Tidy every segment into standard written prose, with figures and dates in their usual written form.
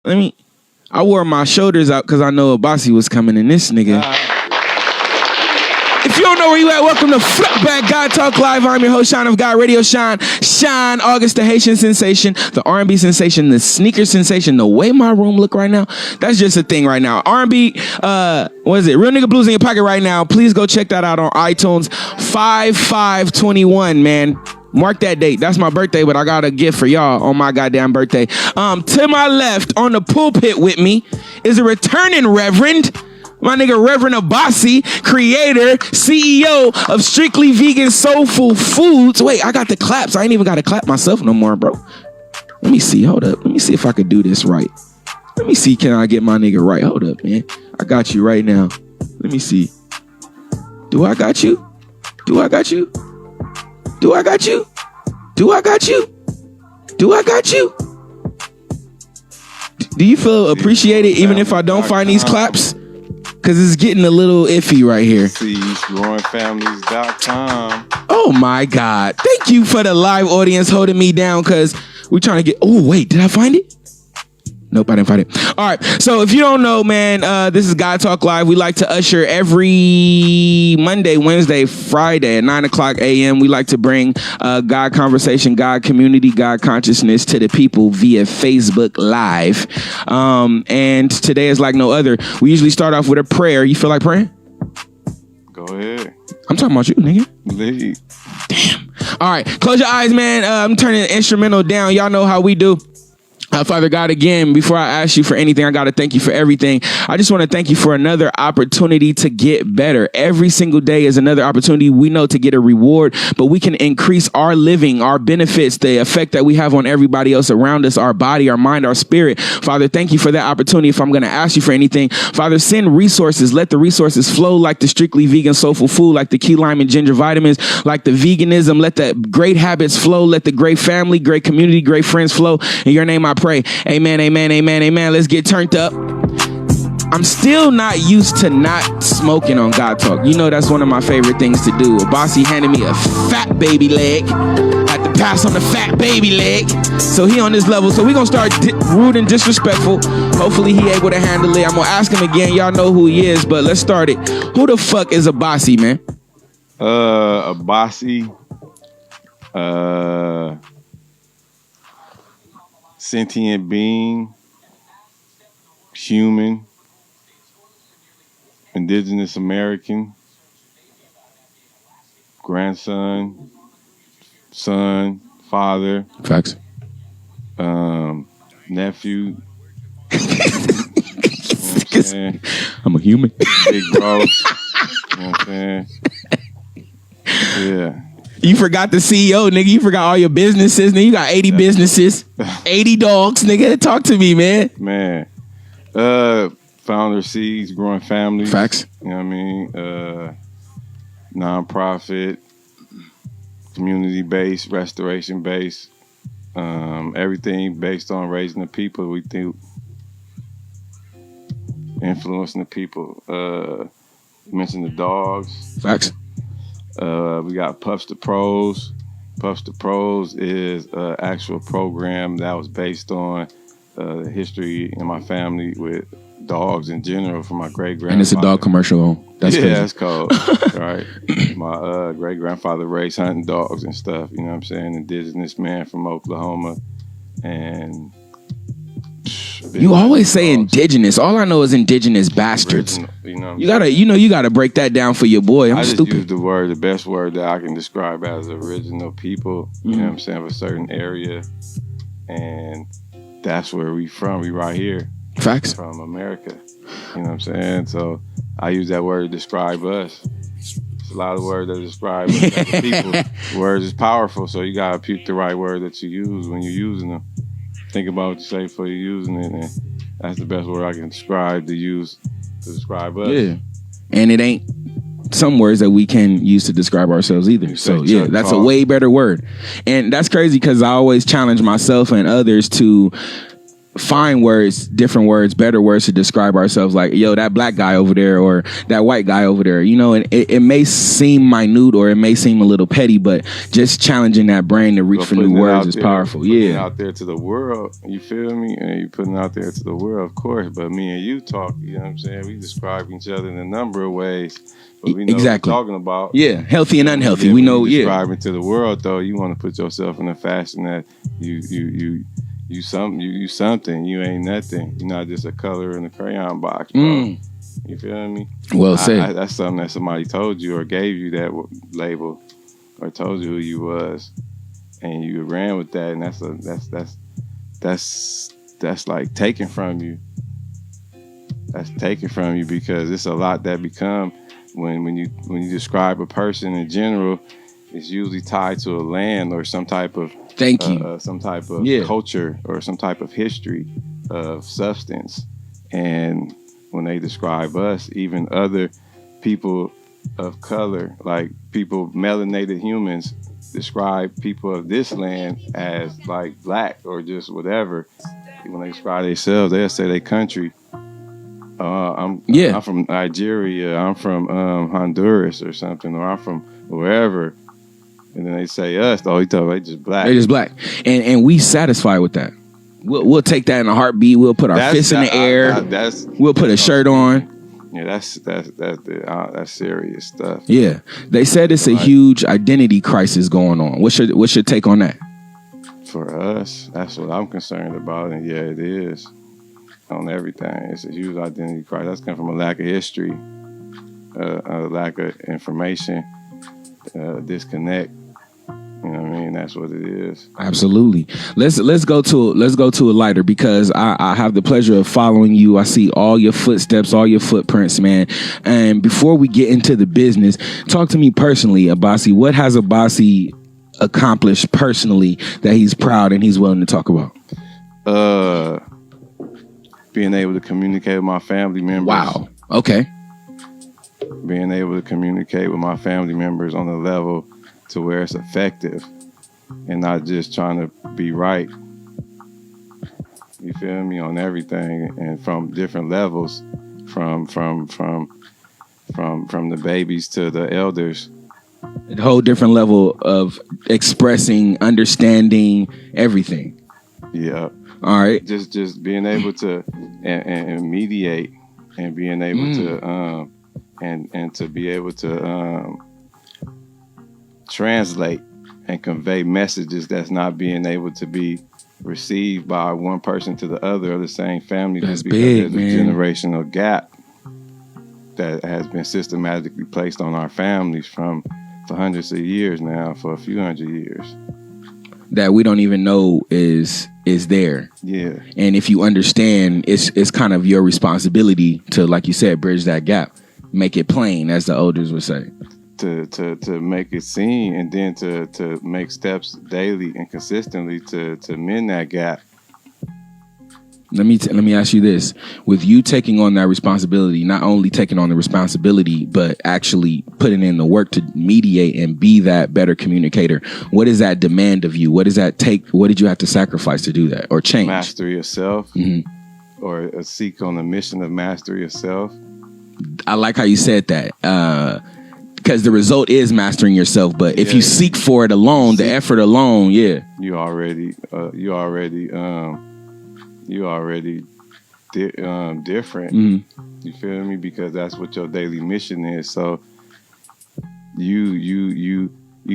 I wore my shoulders out because I know ABASI was coming in this nigga. If you don't know where you at, welcome to Flip Back God Talk Live. I'm your host, Shine of God Radio. Shine, August, the Haitian sensation, the R&B sensation, the sneaker sensation. The way my room look right now, that's just a thing right now. R&B, what is it? Real Nigga Blues in your pocket right now. Please go check that out on iTunes. 5/5/21, man. Mark that date. That's my birthday, but I got a gift for y'all on my goddamn birthday. To my left, on the pulpit with me, is a returning reverend. My nigga Reverend ABASI, creator, CEO of Strictly Vegan Soulful Foods. Wait, I got the claps. I ain't even got to clap myself no more, bro. Let me see. Hold up. Let me see if I could do this right. Let me see. Can I get my nigga right? Hold up, man. I got you right now. Let me see. Do I got you? Do I got you? Do I got you? Do I got you? Do I got you? Do you feel appreciated even if I don't find these claps? Because it's getting a little iffy right here. SeeGrowingFamilies.com. Oh my God. Thank you for the live audience holding me down because we're trying to get... Oh, wait. Did I find it? Nope, I didn't find it. All right. So if you don't know, man, this is God Talk Live. We like to usher every Monday, Wednesday, Friday at 9 o'clock a.m. We like to bring God conversation, God community, God consciousness to the people via Facebook Live. And today is like no other. We usually start off with a prayer. You feel like praying? Go ahead. I'm talking about you, nigga. Lead. Damn. All right. Close your eyes, man. I'm turning the instrumental down. Y'all know how we do. Father God, again, before I ask you for anything, I got to thank you for everything. I just want to thank you for another opportunity to get better. Every single day is another opportunity we know to get a reward, but we can increase our living, our benefits, the effect that we have on everybody else around us, our body, our mind, our spirit. Father, thank you for that opportunity. If I'm going to ask you for anything, Father, send resources. Let the resources flow like the Strictly Vegan Soulful Food, like the key lime and ginger vitamins, like the veganism. Let the great habits flow. Let the great family, great community, great friends flow. In your name I pray. Amen, amen, amen, amen. Let's get turned up. I'm still not used to not smoking on God Talk. You know that's one of my favorite things to do. ABASI handed me a fat baby leg. I had to pass on the fat baby leg. So he on this level. So we're going to start rude and disrespectful. Hopefully he able to handle it. I'm going to ask him again. Y'all know who he is, but let's start it. Who the fuck is ABASI, man? ABASI. Sentient being, human, indigenous American, grandson, son, father. Facts. Nephew. I'm a human. Big bro. You know what I'm saying? Yeah. You forgot the CEO, nigga. You forgot all your businesses, nigga. You got 80 businesses, 80 dogs, nigga. Talk to me, man. Man. Founder Seeds, Growing Families. Facts. You know what I mean? Nonprofit, community-based, restoration-based. Everything based on raising the people. We think influencing the people. You mentioned the dogs. Facts. We got Puffs to Pros. Puffs to Pros is an actual program that was based on the history in my family with dogs in general from my great-grandfather. And it's a dog commercial. That's crazy. That's cool. Right. My great-grandfather raised hunting dogs and stuff, you know what I'm saying? Indigenous man from Oklahoma. And you always say indigenous. All I know is indigenous bastards. Original, you gotta break that down for your boy. I stupid. Just use the best word that I can describe as original people. You know what I'm saying, of a certain area, and that's where we from. We right here. Facts. From America. You know what I'm saying. So I use that word to describe us. It's a lot of words that describe us as a people. Words is powerful, so you gotta pick the right word that you use when you're using them. Think about what you say before you're using it, and that's the best word I can describe to use to describe us. Yeah, and it ain't some words that we can use to describe ourselves either. So yeah, that's a way better word, and that's crazy because I always challenge myself and others to find words, different words, better words to describe ourselves. Like, yo, that black guy over there or that white guy over there, you know, and it may seem minute or it may seem a little petty, but just challenging that brain to reach for new words is powerful. Yeah. Out there to the world, you feel me? And you putting out there to the world, of course, but me and you talk, you know what I'm saying? We describe each other in a number of ways. But we know exactly what we're talking about. Yeah, healthy and unhealthy. We know, describing to the world, though, you want to put yourself in a fashion that you something. You ain't nothing. You're not just a color in a crayon box, bro. You feel me? Well said. That's something that somebody told you or gave you that label or told you who you was, and you ran with that, and that's like taken from you. That's taken from you because it's a lot that become when you describe a person in general. It's usually tied to a land or some type of some type of culture or some type of history of substance. And when they describe us, even other people of color, like people, melanated humans, describe people of this land as like black or just whatever. When they describe themselves, they'll say their country. I'm from Nigeria. I'm from Honduras or something, or I'm from wherever. And then they say us. Oh, they just black. They just black, and we satisfied with that. We'll take that in a heartbeat. We'll put our fists in the air. We'll put a shirt on. Yeah, that's serious stuff. Yeah, they said it's a huge identity crisis going on. What's your take on that? For us, that's what I'm concerned about, and yeah, it is on everything. It's a huge identity crisis. That's come from a lack of history, a lack of information, disconnect. You know what I mean? That's what it is. Absolutely. Let's go to a lighter, because I have the pleasure of following you. I see all your footsteps, all your footprints, man. And before we get into the business, talk to me personally, ABASI. What has ABASI accomplished personally that he's proud and he's willing to talk about? Being able to communicate with my family members. Wow. Okay. Being able to communicate with my family members on a level to where it's effective and not just trying to be right. You feel me? On everything, and from different levels, from the babies to the elders. A whole different level of expressing, understanding everything. Yeah. All right. Just being able to and mediate, and being able to and to be able to translate and convey messages that's not being able to be received by one person to the other of the same family. That's because big, there's a generational gap that has been systematically placed on our families for hundreds of years now, for a few hundred years, that we don't even know is there. Yeah. And if you understand, it's kind of your responsibility to, like you said, bridge that gap, make it plain, as the elders would say. To make it seen, and then to make steps daily and consistently to mend that gap. Let me ask you this: with you taking on that responsibility, not only taking on the responsibility, but actually putting in the work to mediate and be that better communicator, what does that demand of you? What does that take? What did you have to sacrifice to do that or change? Mastery yourself, or seek on the mission of mastery yourself. I like how you said that. Because the result is mastering yourself, but if you seek for it alone, the effort alone, you already different. You feel me? Because that's what your daily mission is. So you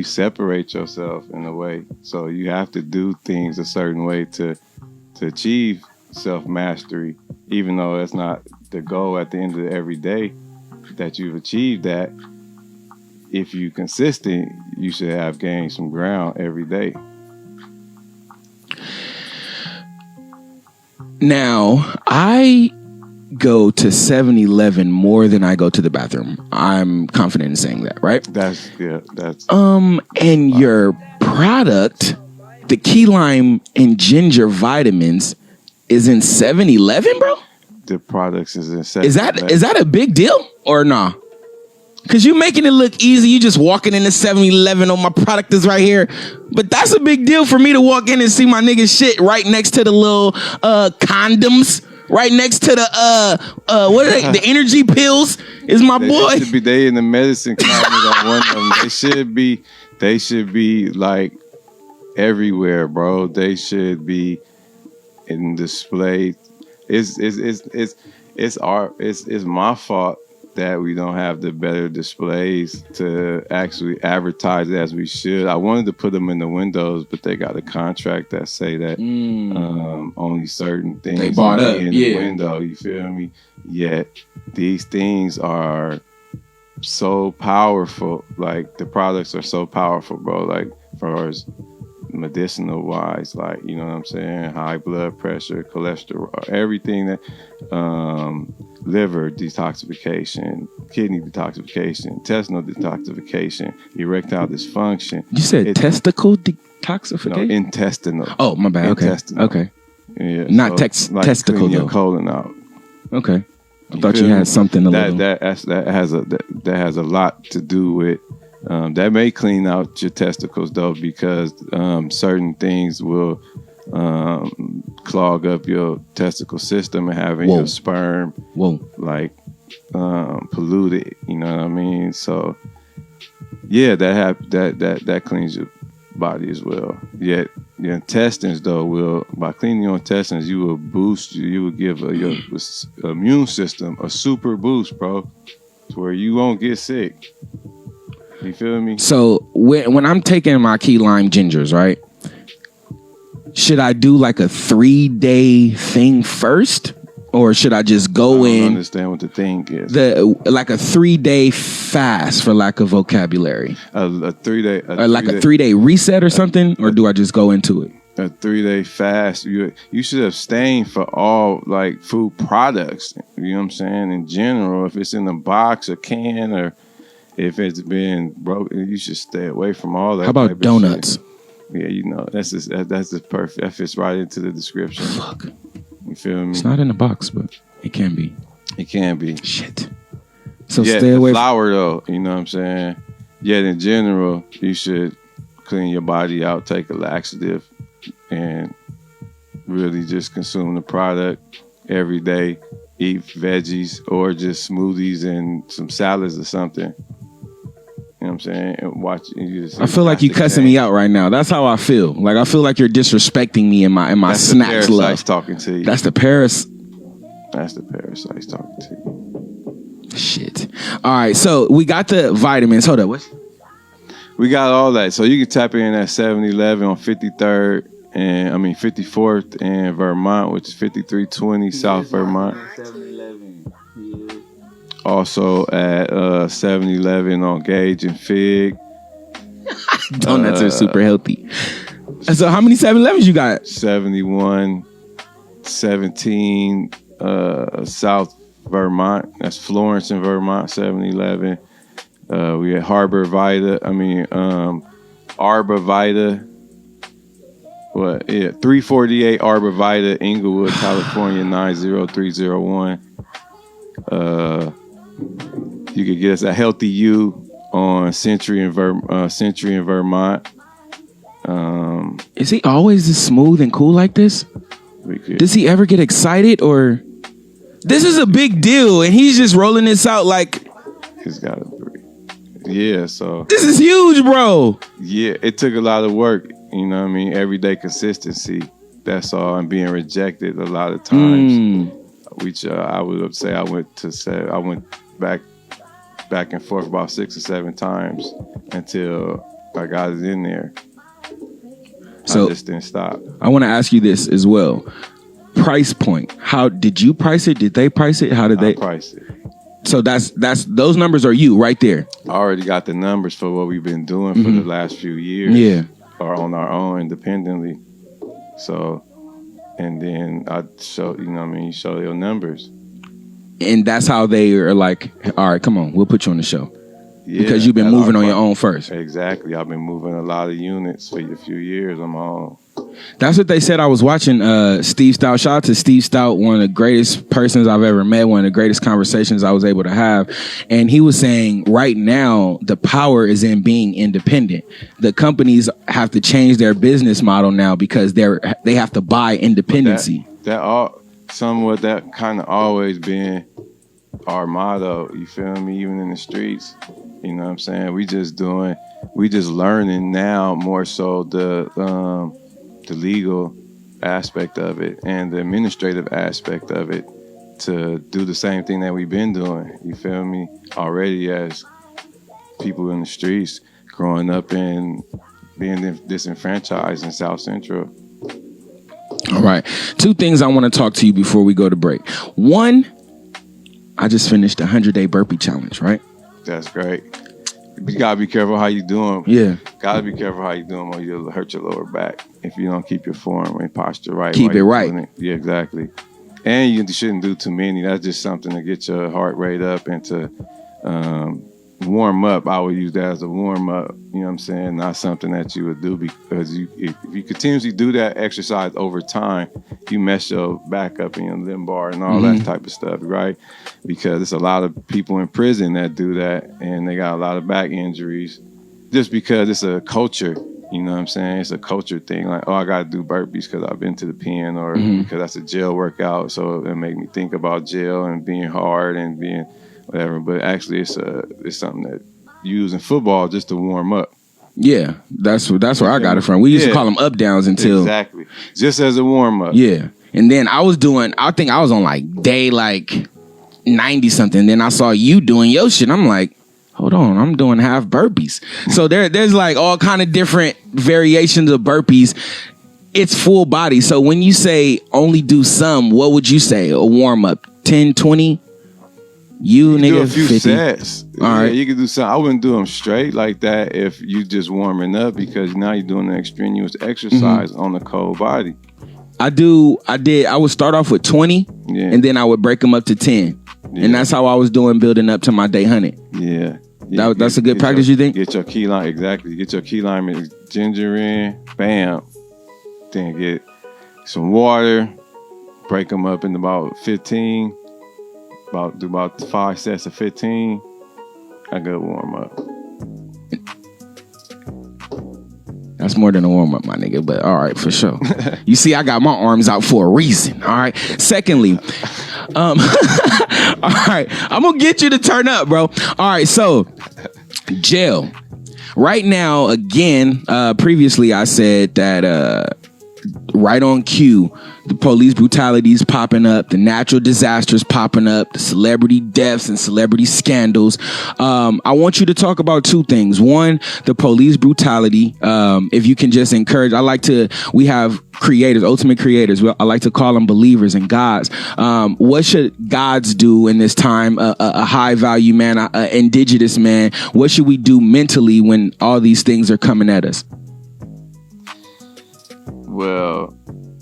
separate yourself in a way. So you have to do things a certain way to achieve self-mastery, even though that's not the goal at the end of every day that you've achieved that. If you're consistent, you should have gained some ground every day. Now, I go to 7-Eleven more than I go to the bathroom. I'm confident in saying that, right? That's and your product, the key lime and ginger vitamins, is in 7-Eleven, bro? The products is in 7-Eleven. Is that a big deal or nah? Cause you making it look easy. You just walking in the 7-Eleven. Oh, my product is right here. But that's a big deal for me to walk in and see my nigga shit right next to the little condoms. Right next to the what are they? The energy pills is my boy. They in the medicine cabinet on one of them. They should be like everywhere, bro. They should be in display. It's my fault that we don't have the better displays to actually advertise as we should. I wanted to put them in the windows, but they got a contract that say that only certain things they bought up in the window. You feel me? Yet these things are so powerful. Like the products are so powerful, bro. Like for us medicinal wise, like, you know what I'm saying? High blood pressure, cholesterol, everything that liver detoxification, kidney detoxification, intestinal detoxification, erectile dysfunction. You said testicle detoxification? No, intestinal. Oh, my bad. Okay. Intestinal. Okay. Yeah. Not like testicle clean your though. colon out. Okay. I thought you had something that has a lot to do with that may clean out your testicles though, because certain things will clog up your testicle system and having your sperm like polluted. You know what I mean? So yeah, that cleans your body as well. Yet your intestines though will, by cleaning your intestines, you will boost you will give your immune system a super boost, bro, to where you won't get sick. You feel me? So when I'm taking my key lime gingers, right? Should I do like a 3-day thing first? Or should I just go in? I don't understand what the thing is. Like a 3-day fast, for lack of vocabulary. A 3-day. Like a 3-day reset or something? Or do I just go into it? A 3-day fast. You should abstain for all like food products. You know what I'm saying? In general, if it's in a box or can, or if it's been broken, you should stay away from all that. How about donuts? Yeah, you know, that's just perfect. That fits right into the description. Fuck. You feel me? It's not in the box, but it can be. It can be. Shit. So stay away. Flour though, you know what I'm saying? Yet in general, you should clean your body out, take a laxative, and really just consume the product every day. Eat veggies or just smoothies and some salads or something. You know what I'm saying? And watch. I feel like you cussing me out right now. That's how I feel. Like I feel like you're disrespecting me in my That's snacks. The parasites talking to you. That's the parasites talking to you. Shit. All right. So we got the vitamins. Hold up. What? We got all that. So you can tap in at 7-Eleven on 53rd and 54th and Vermont, which is 5320 South Vermont. 7-Eleven. Yeah. Also at 7-Eleven on Gage and Fig. Donuts are super healthy. So how many 7-Elevens you got? 71, 17 South Vermont. That's Florence in Vermont, 7-Eleven. We had Arbor Vita. 348 Arbor Vita, Inglewood, California, 90301. You could get us a Healthy You on Century in Vermont. Is he always this smooth and cool like this? Does he ever get excited, or this is a big deal and he's just rolling this out like he's got a 3? Yeah, so this is huge, bro. Yeah, it took a lot of work. You know what I mean? Everyday consistency. That's all. And being rejected a lot of times. Which I would say I went back and forth about 6 or 7 times until I got it in there. So I just didn't stop. I want to ask you this as well. Price point. How did you price it? Did they price it? How did they price it? So that's those numbers are you right there. I already got the numbers for what we've been doing for the last few years. Yeah. Or on our own independently. So, and then I show, you show your numbers. And that's how they are like, all right, come on, we'll put you on the show. Yeah, because you've been moving on your own first. Exactly. I've been moving a lot of units for a few years on my own. That's what they said. I was watching Steve Stout. Shout out to Steve Stout, one of the greatest persons I've ever met, one of the greatest conversations I was able to have. And he was saying right now, the power is in being independent. The companies have to change their business model now because they have to buy independency. That kind of always been our motto. You feel me? Even in the streets, you know what I'm saying? We just learning now more so the legal aspect of it and the administrative aspect of it to do the same thing that we've been doing. You feel me? Already as people in the streets growing up and being disenfranchised in South Central. All right. 2 things I want to talk to you before we go to break. 1, I just finished the 100-day burpee challenge, right? That's great. You gotta be careful how you do them. Yeah. Gotta be careful how you do them or you'll hurt your lower back if you don't keep your form and posture right. Keep it right. Yeah, exactly. And you shouldn't do too many. That's just something to get your heart rate up and to warm up. I would use that as a warm up. You know what I'm saying? Not something that you would do because if you continuously do that exercise over time, you mess your back up in your lumbar and all that type of stuff, right? Because there's a lot of people in prison that do that and they got a lot of back injuries just because it's a culture. You know what I'm saying? It's a culture thing. Like, oh, I got to do burpees because I've been to the pen or because that's a jail workout. So it make me think about jail and being hard and being whatever. But actually, it's something that you use in football just to warm up. Yeah, that's where I got it from. We used to call them up downs until exactly just as a warm up. Yeah, and then I think I was on like day like 90 something. Then I saw you doing your shit. I'm like, hold on, I'm doing half burpees. So there's like all kind of different variations of burpees. It's full body. So when you say only do some, what would you say? A warm up, 10, 20? You nigga, do a few 50. sets. All right. You could do some. I wouldn't do them straight like that if you just warming up because now you're doing an extraneous exercise on the cold body. I would start off with 20 and then I would break them up to 10. Yeah. And that's how I was building up to my day 100. Yeah. That's a good practice, you think? Get your key lime, exactly. Get your key lime and ginger in, bam. Then get some water, break them up in about 15. Do about 5 sets of 15. A good warm up. That's more than a warm up, my nigga. But all right, for sure. You see, I got my arms out for a reason. All right. Secondly, all right, I'm gonna get you to turn up, bro. All right, so jail. Right now, again, previously I said that right on cue, the police brutality is popping up, the natural disasters popping up, the celebrity deaths and celebrity scandals. I want you to talk about 2 things. 1, the police brutality. If you can just encourage, we have creators, ultimate creators. I like to call them believers and gods. What should gods do in this time? A high value man, an indigenous man. What should we do mentally when all these things are coming at us? Well,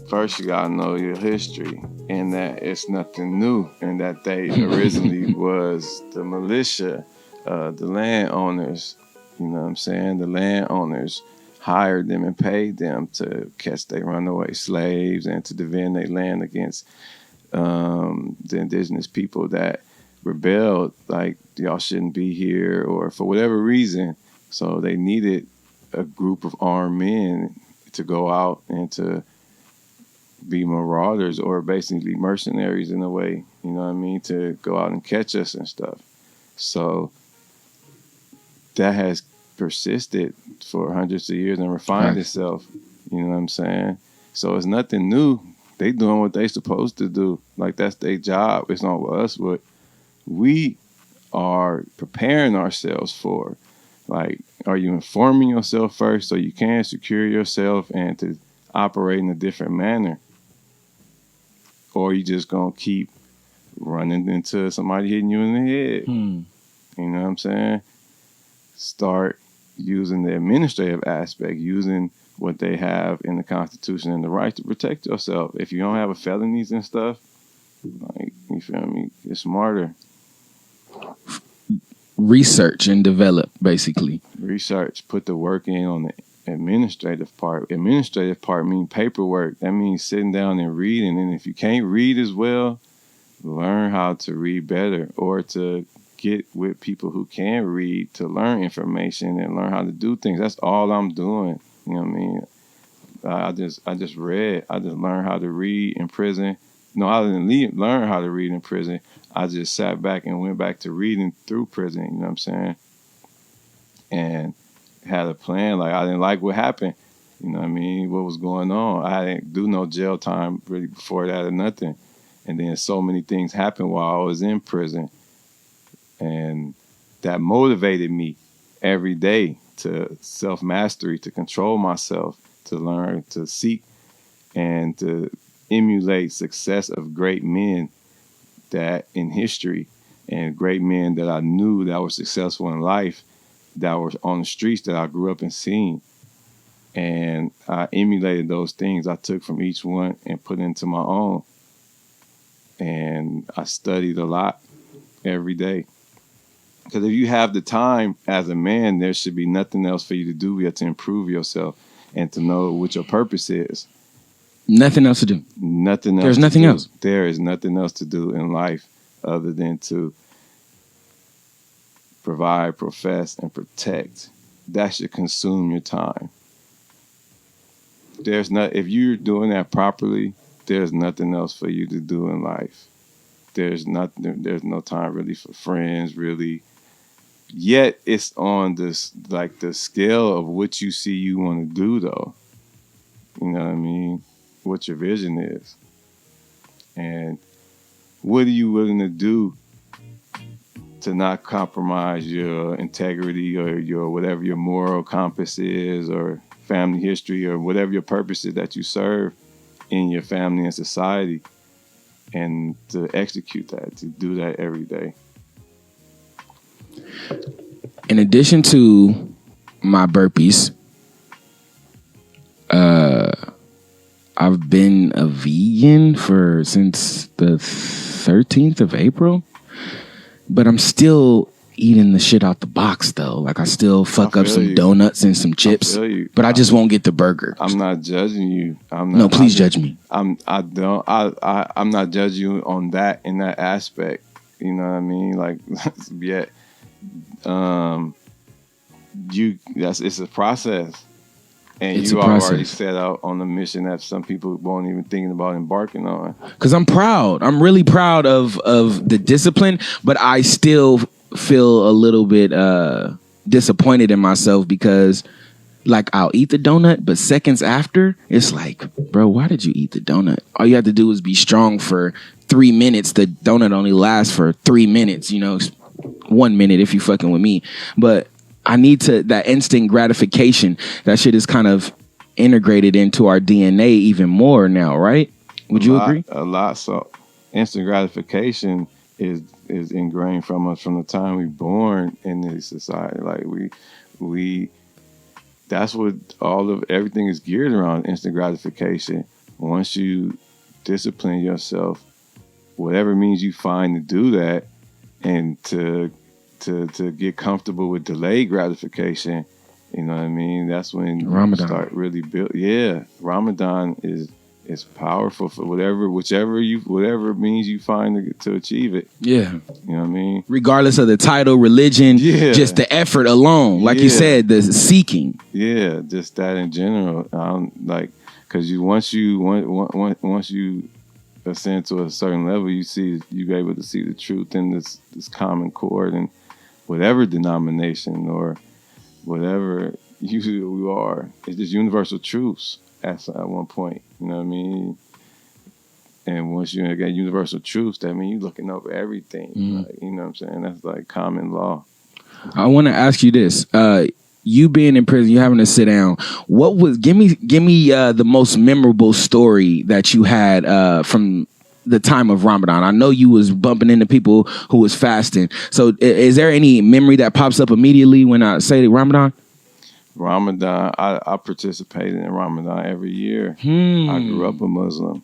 first you gotta know your history and that it's nothing new and that they originally was the militia, the landowners, you know what I'm saying? The landowners hired them and paid them to catch their runaway slaves and to defend their land against the indigenous people that rebelled, like y'all shouldn't be here or for whatever reason. So they needed a group of armed men to go out and to be marauders or basically mercenaries in a way, you know what I mean, to go out and catch us and stuff. So that has persisted for hundreds of years and refined itself, you know what I'm saying? So it's nothing new. They doing what they supposed to do. Like that's their job. It's not us what we are preparing ourselves for. Like, are you informing yourself first so you can secure yourself and to operate in a different manner? Or are you just going to keep running into somebody hitting you in the head? You know what I'm saying? Start using the administrative aspect, using what they have in the Constitution and the right to protect yourself. If you don't have a felonies and stuff, like, you feel me? Get smarter. Research and develop, basically. Research, put the work in on the administrative part. Administrative part means paperwork. That means sitting down and reading. And if you can't read as well, learn how to read better, or to get with people who can read to learn information and learn how to do things. That's all I'm doing. You know what I mean? I just read. I just learned how to read in prison. No, I didn't learn how to read in prison. I just sat back and went back to reading through prison. You know what I'm saying? And had a plan. Like, I didn't like what happened. You know what I mean? What was going on? I didn't do no jail time really before that or nothing. And then so many things happened while I was in prison. And that motivated me every day to self-mastery, to control myself, to learn, to seek, and to emulate success of great men that in history, and great men that I knew that were successful in life, that were on the streets that I grew up and seen. And I emulated those things I took from each one and put into my own. And I studied a lot every day. Because if you have the time as a man, there should be nothing else for you to do. You have to improve yourself and to know what your purpose is. Nothing else to do. Nothing else. There's nothing else. There is nothing else to do in life other than to provide, profess, and protect. That should consume your time. If you're doing that properly, there's nothing else for you to do in life. There's no time really for friends, really. Yet it's on this, like, the scale of what you see you want to do, though. You know what I mean? What your vision is. And what are you willing to do to not compromise your integrity or your whatever your moral compass is, or family history, or whatever your purpose is that you serve in your family and society, and to execute that, to do that every day. In addition to my burpees, I've been a vegan since the 13th of April, but I'm still eating the shit out the box though. Like, I still fuck up some donuts and some chips, but I just won't get the burger. I'm not judging you. No, please judge me. I'm not judging you on that, in that aspect. You know what I mean? Like, yet, it's a process. And you are already set out on a mission that some people won't even thinking about embarking on. Because I'm proud. I'm really proud of the discipline, but I still feel a little bit disappointed in myself because, like, I'll eat the donut, but seconds after, it's like, bro, why did you eat the donut? All you have to do is be strong for 3 minutes. The donut only lasts for 3 minutes, 1 minute if you fucking with me. But I need that instant gratification. That shit is kind of integrated into our DNA even more now, right? Would you agree? A lot. So instant gratification is ingrained from us from the time we're born in this society. Like, we that's what everything is geared around, instant gratification. Once you discipline yourself, whatever means you find to do that, and to get comfortable with delayed gratification, you know what I mean? That's when Ramadan. You start really build. Yeah, Ramadan is powerful for whatever means you find to achieve it. Yeah, you know what I mean? Regardless of the title, religion, just the effort alone, like you said, the seeking. Yeah, just that in general. Because once you ascend to a certain level, you're able to see the truth in this common chord, and whatever denomination or whatever you are, it's just universal truths at one point. You know what I mean? And once you get universal truths, that means you're looking over everything. Like, you know what I'm saying? That's like common law. I want to ask you this. You being in prison, you having to sit down. Give me the most memorable story that you had from the time of Ramadan. I know you was bumping into people who was fasting. So is there any memory that pops up immediately when I say Ramadan? Ramadan, I participated in Ramadan every year. I grew up a Muslim.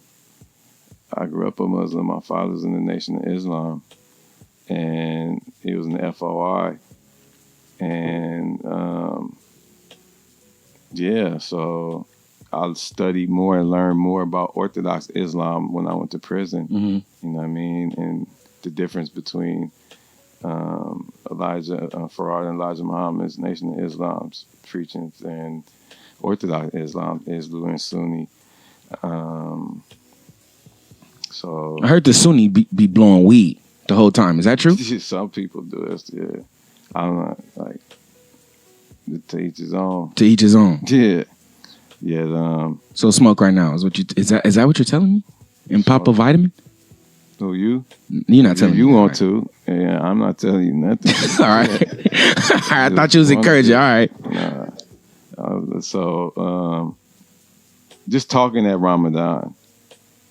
My father's in the Nation of Islam, and he was in the FOI. And yeah, so I studied more and learned more about Orthodox Islam when I went to prison. Mm-hmm. You know what I mean? And the difference between Elijah Farad and Elijah Muhammad's Nation of Islam's preachings and Orthodox Islam, Islam and Sunni. So I heard the Sunni be blowing weed the whole time. Is that true? some people do it. Yeah, I'm not like to each his own. To each his own. Yeah, yeah. So smoke right now is what you is that what you're telling me? And pop a vitamin? Who you? You're not telling me. You me. want to? Yeah, I'm not telling you nothing. All right. All right. I thought you was encouraging. All right. So just talking at Ramadan.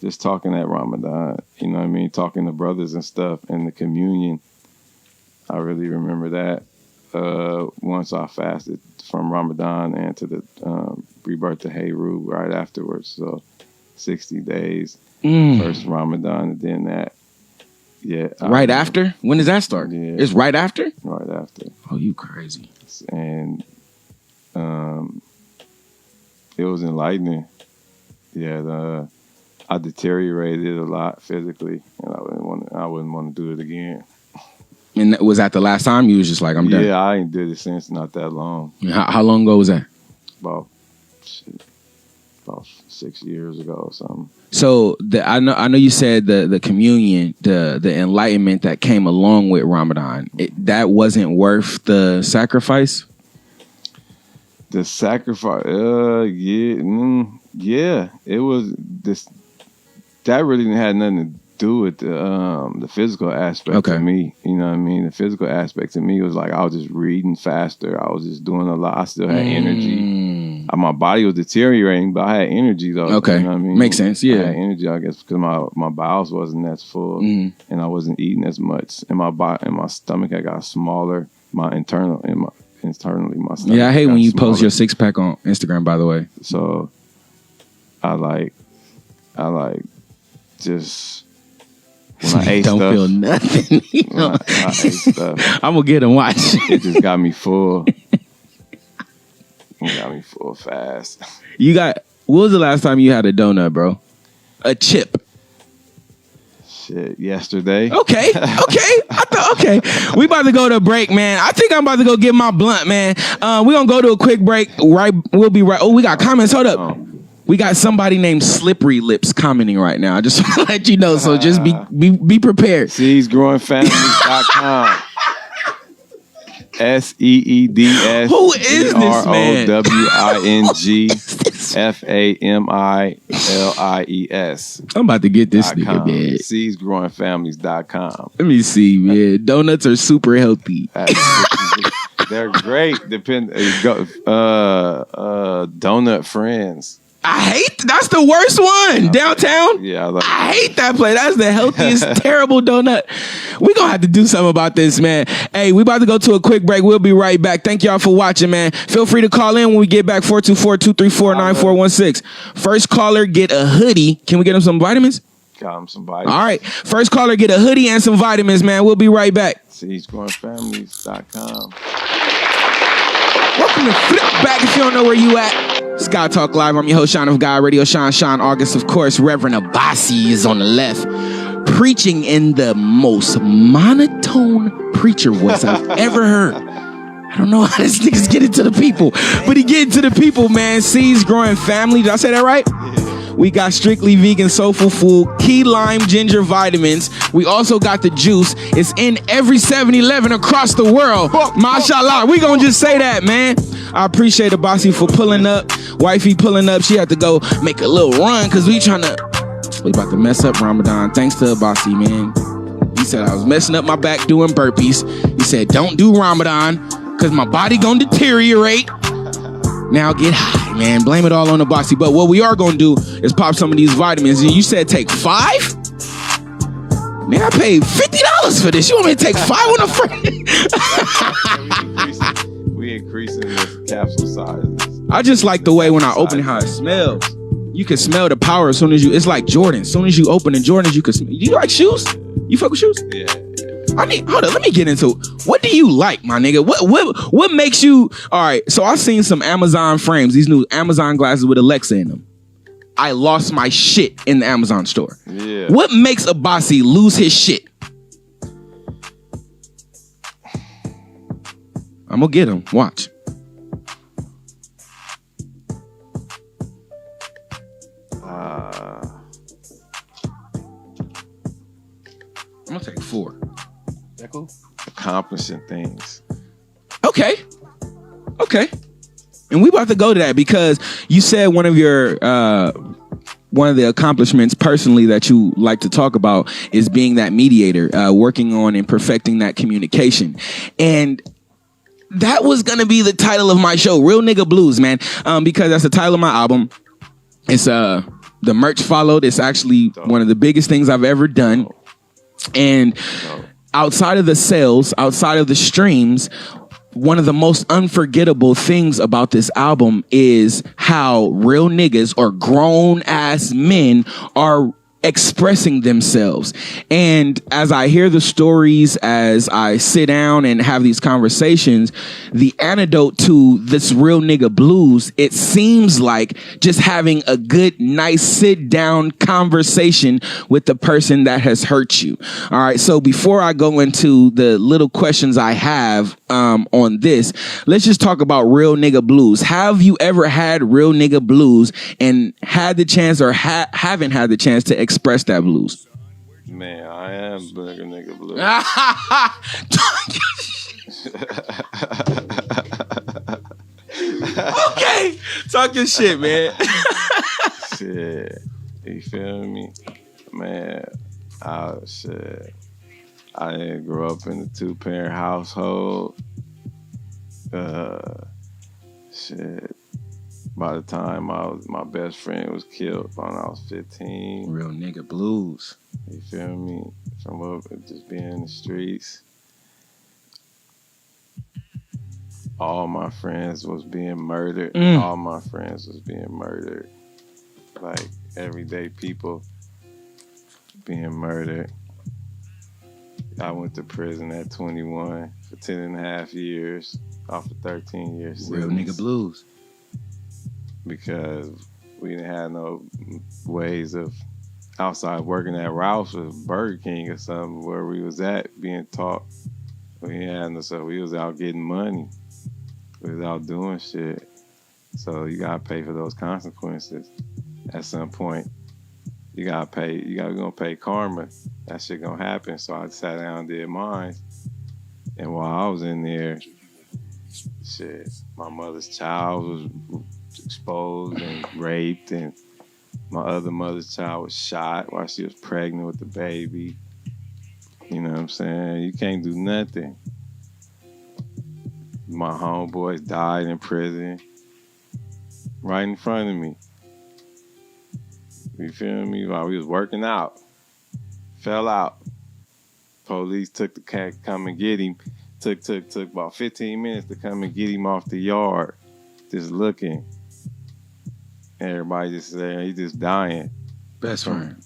You know what I mean? Talking to brothers and stuff and the communion. I really remember that. Once I fasted from Ramadan and to the rebirth of Heru right afterwards. So 60 days, first Ramadan, and then that. Yeah. Right after? When does that start? Yeah. It's right after? Right after. Oh, you crazy. And it was enlightening. Yeah, I deteriorated a lot physically, and I wouldn't want to do it again. And was that the last time you was just like, I'm done? Yeah, I ain't did it since not that long. How long ago was that? About 6 years ago or something. So I know you said the communion, the enlightenment that came along with Ramadan, that wasn't worth the sacrifice? The sacrifice, yeah, it was this. That really had nothing to do with the physical aspect of me. You know what I mean? The physical aspect to me was like I was just reading faster. I was just doing a lot. I still had energy. My body was deteriorating, but I had energy though. Okay, you know what I mean? Makes sense. Yeah, I had energy, I guess, because my bowels wasn't as full, and I wasn't eating as much, and my stomach had got smaller. Internally, my stomach. Yeah, I hate when you smaller. post your 6-pack on Instagram. By the way, so I like just when I ate don't stuff, feel nothing. when I ate stuff, I'm gonna get and watch. it just got me full. It got me full fast. What was the last time you had a donut, bro? A chip. Shit, yesterday. Okay. Okay. We about to go to a break, man. I think I'm about to go get my blunt, man. We're gonna go to a quick break. We'll be right. Oh, we got comments. Hold up. We got somebody named Slippery Lips commenting right now. I just want to let you know. So just be prepared. SeedsGrowingFamilies.com. SeedsGrowingFamilies. Who is this man? I'm about to get this nigga, man. SeedsGrowingFamilies.com. Let me see, man. Donuts are super healthy. They're great. Donut Friends. That's the worst one. Downtown? Yeah, I hate that place. That's the healthiest, terrible donut. We're going to have to do something about this, man. Hey, we about to go to a quick break. We'll be right back. Thank y'all for watching, man. Feel free to call in when we get back, 424-234-9416. First caller, get a hoodie. Can we get him some vitamins? Got him some vitamins. All right. First caller, get a hoodie and some vitamins, man. We'll be right back. SeedsGrowingFamilies.com. Welcome to Flip Back if you don't know where you at. Sky Talk Live. I'm your host, Sean of God Radio. Sean August, of course. Reverend ABASI is on the left, preaching in the most monotone preacher voice I've ever heard. I don't know how this nigga's getting to the people, but he getting to the people, man. Seeds Growing Family. Did I say that right? We got strictly vegan soulful food, key lime ginger vitamins. We also got the juice. It's in every 7-Eleven across the world. Mashallah. We gonna just say that, man. I appreciate ABASI for pulling up. Wifey pulling up. She had to go make a little run because we about to mess up Ramadan. Thanks to ABASI, man. He said I was messing up my back doing burpees. He said don't do Ramadan because my body gonna deteriorate. Now get high, man. Blame it all on ABASI. But what we are going to do is pop some of these vitamins. And you said take 5? Man, I paid $50 for this. You want me to take 5 on a free? We increasing the capsule sizes. I just like the way when I open it, how it smells. You can smell the power as soon as it's like Jordan. As soon as you open the Jordans, you can smell. Do you like shoes? You fuck with shoes? Yeah. Hold on, let me get into it. What do you like, my nigga? What makes you all right? So I've seen some Amazon frames, these new Amazon glasses with Alexa in them. I lost my shit in the Amazon store. Yeah. What makes ABASI lose his shit? I'm gonna get him. Watch. I'm gonna take 4. That cool? Accomplishing things. Okay. And we about to go to that because you said one of the accomplishments personally that you like to talk about is being that mediator, working on and perfecting that communication. And that was gonna be the title of my show, Real Nigga Blues, man. Because that's the title of my album. It's the merch followed. It's actually one of the biggest things I've ever done. And outside of the sales, outside of the streams, one of the most unforgettable things about this album is how real niggas or grown ass men are expressing themselves. And as I hear the stories, as I sit down and have these conversations, the antidote to this real nigga blues, it seems like just having a good, nice sit down conversation with the person that has hurt you. All right. So before I go into the little questions I have on this, let's just talk about real nigga blues. Have you ever had real nigga blues and had the chance or haven't had the chance to express that blues? Man, I am bigger nigga blues. Okay, talk your shit, man. Shit, you feel me, man? Oh shit, I didn't grow up in a 2-parent household. Shit. By the time my best friend was killed when I was 15. Real nigga blues. You feel me? From just being in the streets. All my friends was being murdered. All my friends was being murdered. Like everyday people being murdered. I went to prison at 21 for 10 and a half years off of 13 years. Real nigga blues. Because we didn't have no ways of outside working at Ralph's or Burger King or something where we was at being taught. We had no, so we was out getting money. We was out doing shit. So you gotta pay for those consequences at some point. You gotta pay. You're gonna pay karma. That shit gonna happen. So I sat down and did mine. And while I was in there, shit, my mother's child was exposed and raped, and my other mother's child was shot while she was pregnant with the baby. You know what I'm saying? You can't do nothing. My homeboys died in prison right in front of me. You feel me? While we was working out, fell out. Police took the cat, come and get him. Took about 15 minutes to come and get him off the yard, just looking. Everybody just saying he just dying. Best friend.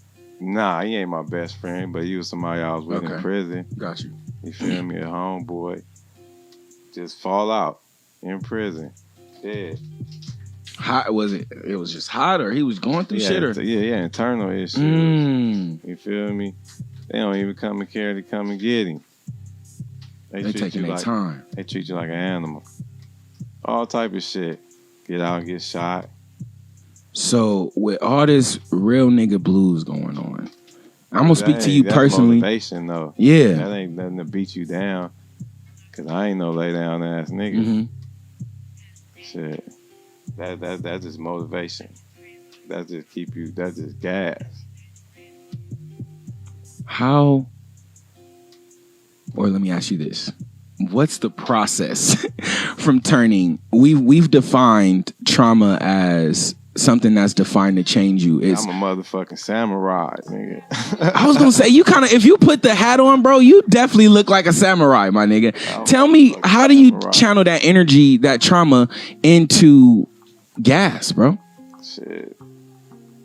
Nah, he ain't my best friend, but he was somebody I was with in prison. Got you. You feel me? A homeboy. Just fall out in prison. Dead. Hot was it? It was just hot, or he was going through shit, or internal issues. You feel me? They don't even come and care to come and get him. They taking their time. They treat you like an animal. All type of shit. Get out and get shot. So with all this real nigga blues going on, I'm gonna speak to you personally. Motivation though. Yeah. That ain't nothing to beat you down. Cause I ain't no lay down ass nigga. Mm-hmm. Shit. That's just motivation. That just keep you. That's just gas. How? Or let me ask you this: what's the process from turning? We've defined trauma as something that's defined to change you. I'm a motherfucking samurai, nigga. I was gonna say, you kind of, if you put the hat on, bro, you definitely look like a samurai, my nigga. Tell me, how do you channel that energy, that trauma, into gas, bro? Shit,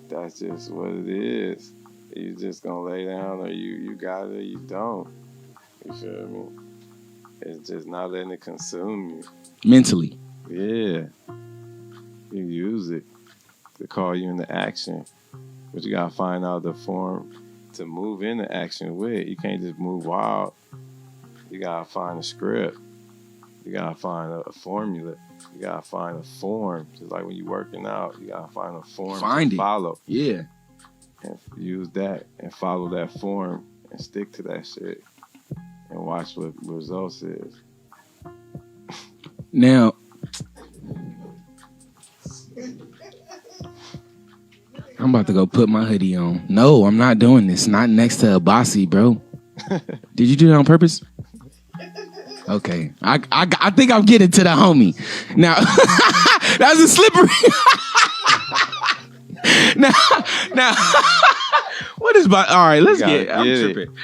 that's just what it is. You just gonna lay down, or you got it, or you don't. You feel me? It's just not letting it consume you. Mentally. Yeah. You use it to call you into action. But you gotta find out the form to move into action with. You can't just move wild. You gotta find a script. You gotta find a formula. You gotta find a form. Just like when you're working out, you gotta find a form to follow. Yeah. And use that and follow that form and stick to that shit and watch what results is. Now, I'm about to go put my hoodie on. No, I'm not doing this. Not next to ABASI, bro. Did you do that on purpose? Okay. I think I'm getting to the homie. Now, that's a slippery. now, what is about? All right, let's get. I'm tripping.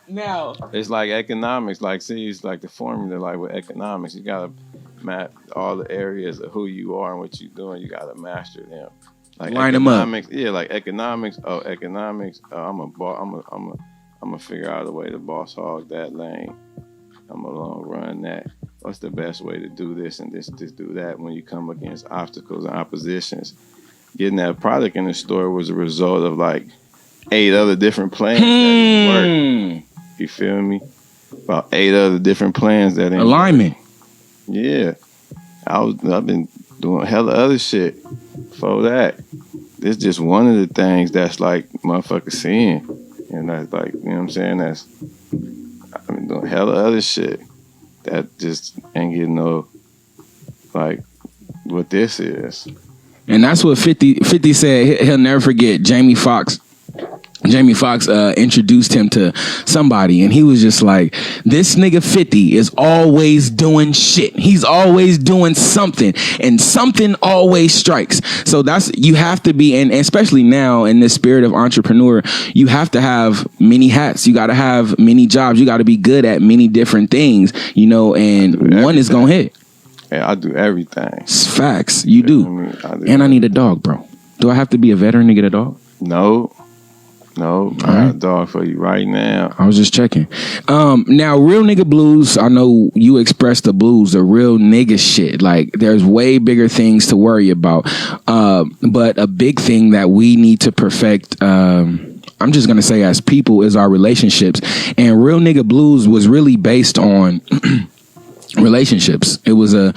Now it's like economics. Like, see, it's like the formula. Like with economics, you gotta map all the areas of who you are and what you're doing. You gotta master them. Like line them up. Yeah, like economics. Oh, economics. I'm gonna figure out a way to boss hog that lane. I'm gonna long run that. What's the best way to do this and this do that when you come against obstacles and oppositions? Getting that product in the store was a result of like 8 other different plans that didn't work. You feel me? About 8 other different plans that didn't alignment. Work. Yeah, I've been doing hella other shit before that. This just one of the things that's like motherfuckers seeing, and that's like, you know what I'm saying. I've been doing hella other shit that just ain't getting no like what this is. And that's what 50 said. He'll never forget Jamie Foxx. Jamie Foxx introduced him to somebody, and he was just like, this nigga 50 is always doing shit. He's always doing something, and something always strikes. So that's, you have to be, and especially now in this spirit of entrepreneur, you have to have many hats. You got to have many jobs. You got to be good at many different things, you know, and one is going to hit. Yeah, I do everything. It's facts. You do. And I need a dog, bro. Do I have to be a veteran to get a dog? No, I got a dog for you right now. I was just checking. Now, real nigga blues, I know you express the blues, the real nigga shit. Like, there's way bigger things to worry about. But a big thing that we need to perfect, I'm just going to say as people, is our relationships. And real nigga blues was really based on relationships. It was a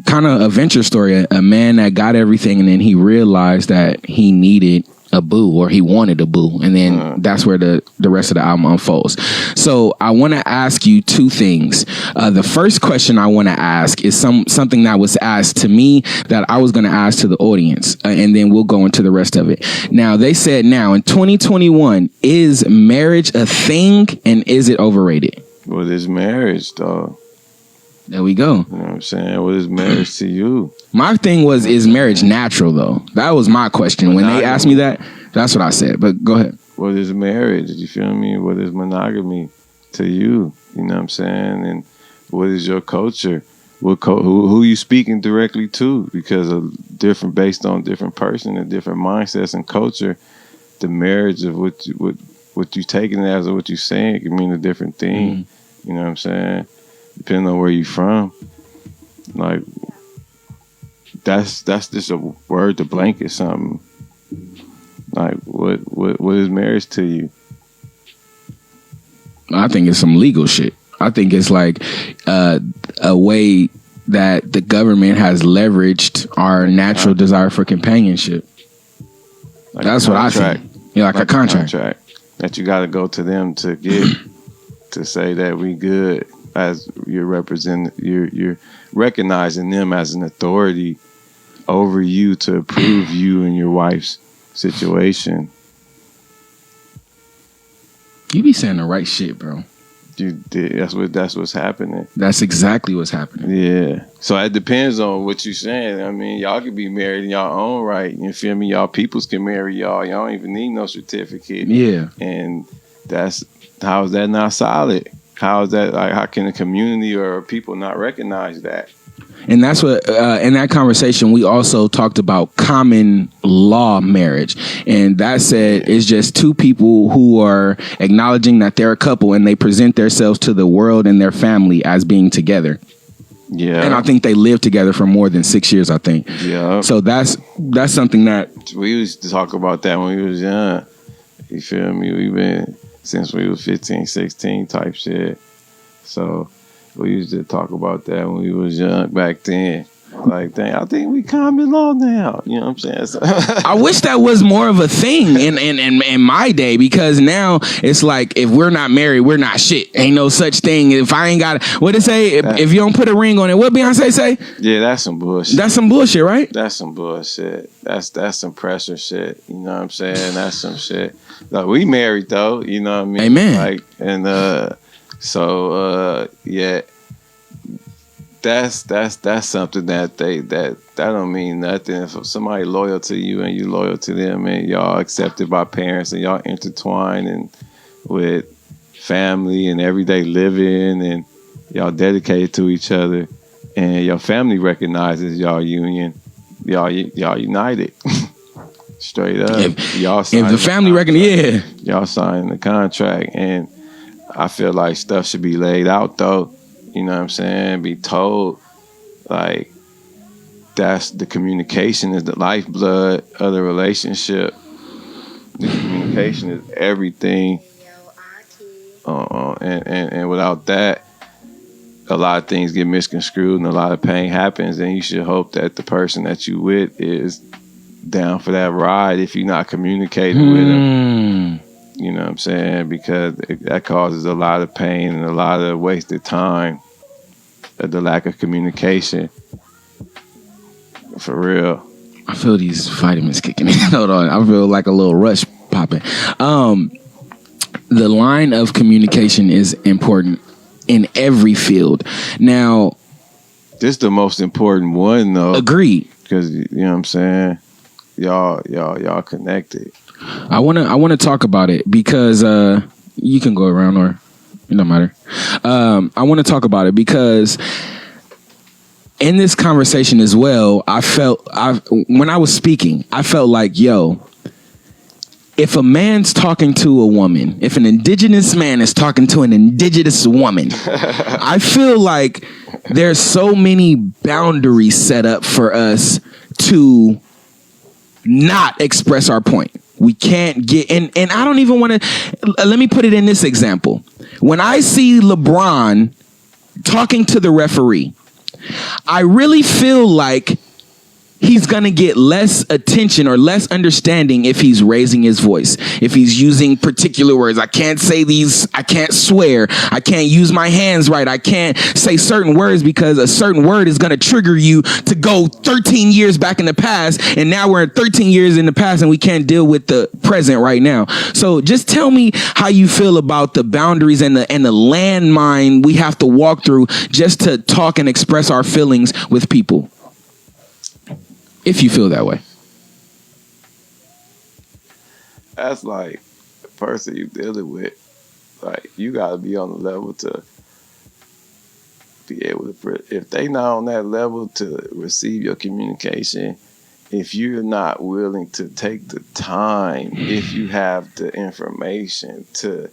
kind of a venture story, a man that got everything and then he realized that he needed a boo, or he wanted a boo, and then that's where the rest of the album unfolds. So I want to ask you 2 things. The first question I want to ask is something that was asked to me that I was going to ask to the audience, and then we'll go into the rest of it. Now, they said, now in 2021, is marriage a thing, and is it overrated? What is marriage, dog? There we go. You know what I'm saying? What is marriage to you? My thing was, is marriage natural, though? That was my question. When they asked me that, that's what I said. But go ahead. What is marriage? You feel me? What is monogamy to you? You know what I'm saying? And what is your culture? Who you speaking directly to? Because of different, based on different person and different mindsets and culture, the marriage of what you taking as or what you saying can mean a different thing. You know what I'm saying? Depending on where you from, like that's just a word to blanket something. Like what is marriage to you? I think it's some legal shit. I think it's like a way that the government has leveraged our natural desire for companionship. Like that's what I think. Yeah, like a contract that you got to go to them to get to say that we good. As you're recognizing them as an authority over you to approve you and your wife's situation. You be saying the right shit, bro. You did. That's what's happening. That's exactly what's happening. Yeah. So it depends on what you're saying. I mean, y'all can be married in y'all own right. You feel me? Y'all peoples can marry y'all. Y'all don't even need no certificate. Yeah. And how is that not solid? How is that? Like, how can the community or people not recognize that? And that's what, in that conversation, we also talked about common law marriage. And that said, it's just two people who are acknowledging that they're a couple and they present themselves to the world and their family as being together. Yeah. And I think they lived together for more than 6 years, I think. Yeah. So that's something that... We used to talk about that when we was young. You feel me? We've been since we was 15, 16 type shit. So we used to talk about that when we was young back then. Like, dang, I think we common law now. You know what I'm saying? So I wish that was more of a thing in my day, because now it's like, if we're not married, we're not shit. Ain't no such thing. If I ain't got what it say, if you don't put a ring on it, what Beyonce say? Yeah, that's some bullshit. That's some bullshit, right? That's some bullshit. That's some pressure shit. You know what I'm saying? That's some shit. Like, we married though. You know what I mean? Amen. Like, and yeah. That's something that don't mean nothing. If somebody loyal to you and you loyal to them, and y'all accepted by parents and y'all intertwined and with family and everyday living, and y'all dedicated to each other, and your family recognizes y'all union, y'all united. Straight up. If the family y'all signing the contract. And I feel like stuff should be laid out though. You know what I'm saying? Be told, like, that's the communication is the lifeblood of the relationship. The communication is everything. And without that, a lot of things get misconstrued and a lot of pain happens. And you should hope that the person that you with is down for that ride if you're not communicating with them. You know what I'm saying? Because that causes a lot of pain and a lot of wasted time. The lack of communication. For real. I feel these vitamins kicking in. Hold on. I feel like a little rush popping. The line of communication is important in every field. Now, this is the most important one though. Agreed. Because you know what I'm saying? Y'all connected. I wanna talk about it because you can go around, or it don't matter. I want to talk about it because in this conversation as well, when I was speaking, I felt like, yo, if a man's talking to a woman, if an indigenous man is talking to an indigenous woman, I feel like there's so many boundaries set up for us to not express our point. We can't get in, and I don't even want to. Let me put it in this example. When I see LeBron talking to the referee, I really feel like he's going to get less attention or less understanding if he's raising his voice, if he's using particular words. I can't say these, I can't swear, I can't use my hands right, I can't say certain words because a certain word is going to trigger you to go 13 years back in the past, and now we're 13 years in the past and we can't deal with the present right now. So just tell me how you feel about the boundaries and the landmine we have to walk through just to talk and express our feelings with people. If you feel that way. That's like the person you're dealing with. Like, you got to be on the level to be able to, if they not on that level to receive your communication, if you're not willing to take the time, if you have the information to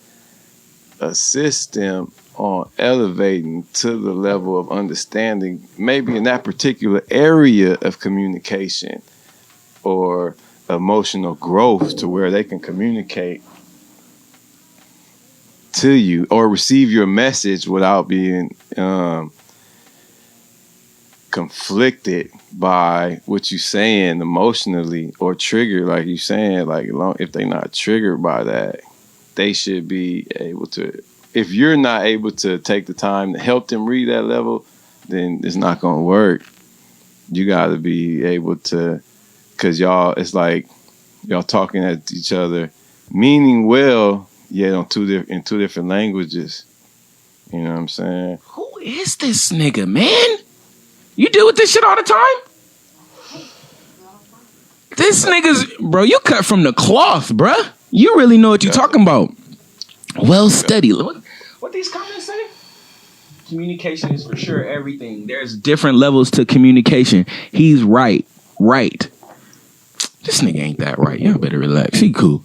assist them on elevating to the level of understanding, maybe in that particular area of communication or emotional growth, to where they can communicate to you or receive your message without being conflicted by what you're saying emotionally, or triggered, like you saying. Like, if they're not triggered by that, they should be able to. If you're not able to take the time to help them read that level, then it's not going to work. You got to be able to, because y'all, it's like y'all talking at each other, meaning well, yet in two different languages. You know what I'm saying? Who is this nigga, man? You deal with this shit all the time? This nigga's, bro, you cut from the cloth, bruh. You really know what you're talking about. Well studied. What these comments say? Communication is for sure everything. There's different levels to communication. He's right. This nigga ain't that right. Y'all better relax. He cool.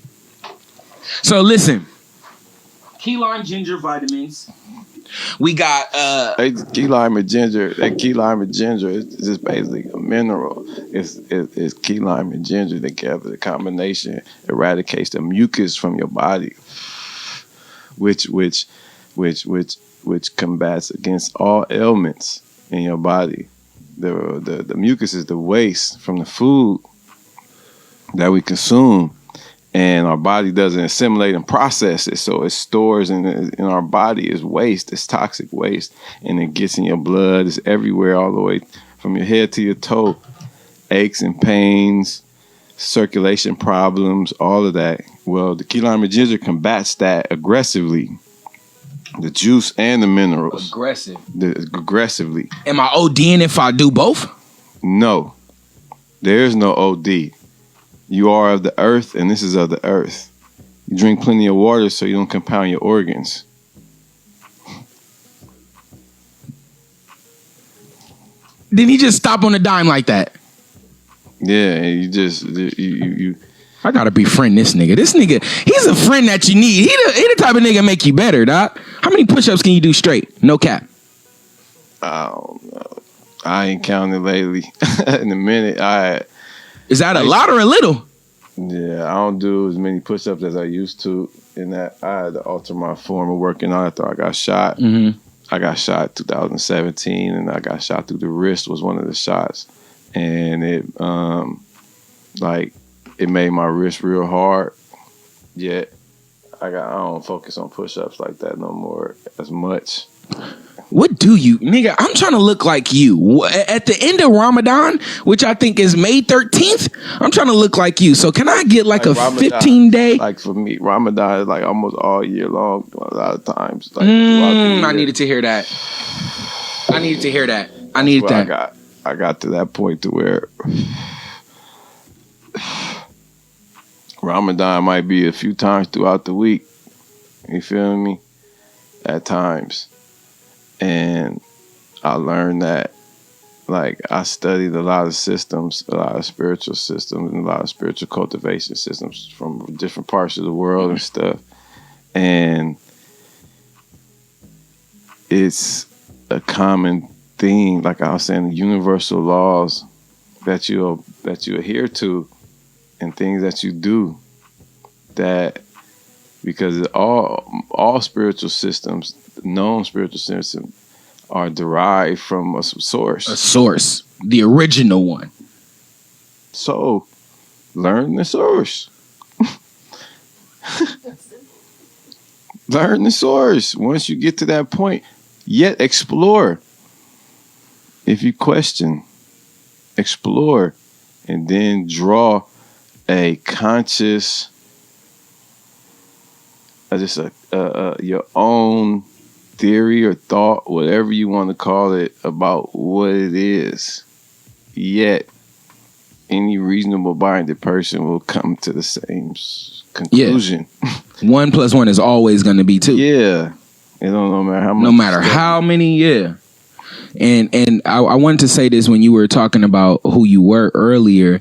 So listen. Key lime ginger vitamins. We got key lime and ginger. That key lime and ginger is just basically a mineral. It's key lime and ginger together. The combination eradicates the mucus from your body, which combats against all ailments in your body. The mucus is the waste from the food that we consume. And our body doesn't assimilate and process it, so it stores in our body as waste, it's toxic waste, and it gets in your blood, it's everywhere, all the way from your head to your toe. Aches and pains, circulation problems, all of that. Well, the key lime and ginger combats that aggressively. The juice and the minerals. Aggressively. Am I ODing if I do both? No. There's no OD. You are of the earth, and this is of the earth. You drink plenty of water so you don't compound your organs. Didn't he just stop on a dime like that? Yeah, and you I gotta befriend this nigga. This nigga, he's a friend that you need. He the type of nigga make you better, dog. How many push-ups can you do straight? No cap. I don't know. I ain't counted lately. In a minute, Is that a lot or a little? Yeah, I don't do as many push-ups as I used to. In that, I had to alter my form of working out after I got shot. Mm-hmm. I got shot 2017, and I got shot through the wrist was one of the shots, and it made my wrist real hard. Yet I don't focus on push-ups like that no more as much. What do you, nigga? I'm trying to look like you. At the end of Ramadan, which I think is May 13th, I'm trying to look like you. So can I get like a Ramadan, 15-day? Like for me, Ramadan is like almost all year long a lot of times. Like I needed to hear that. I needed that. I got to that point to where Ramadan might be a few times throughout the week. You feel me? At times. And I learned that, like, I studied a lot of systems, a lot of spiritual systems, and a lot of spiritual cultivation systems from different parts of the world and stuff. And it's a common theme, like I was saying, the universal laws that you adhere to and things that you do, that because all spiritual systems, known spiritual systems, are derived from a source. A source. The original one. So, learn the source. Learn the source. Once you get to that point, yet explore. If you question, explore, and then draw a conscious, your own theory or thought, whatever you want to call it, about what it is. Yet, any reasonable minded person will come to the same conclusion. Yeah. 1 + 1 is always going to be 2. Yeah. No matter how much. No matter how many, yeah. And I wanted to say this when you were talking about who you were earlier.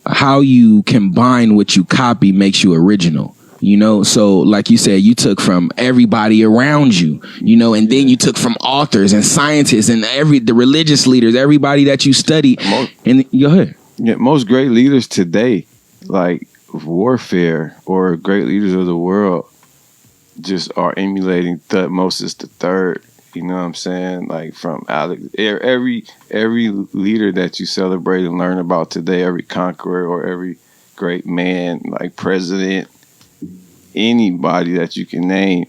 How you combine what you copy makes you original. You know, so like you said, you took from everybody around you, you know, and then you took from authors and scientists and the religious leaders, everybody that you studied. And go ahead. Yeah, most great leaders today, like warfare or great leaders of the world, just are emulating Thutmose III. You know what I'm saying? Like from Alex, every leader that you celebrate and learn about today, every conqueror or every great man, like president, anybody that you can name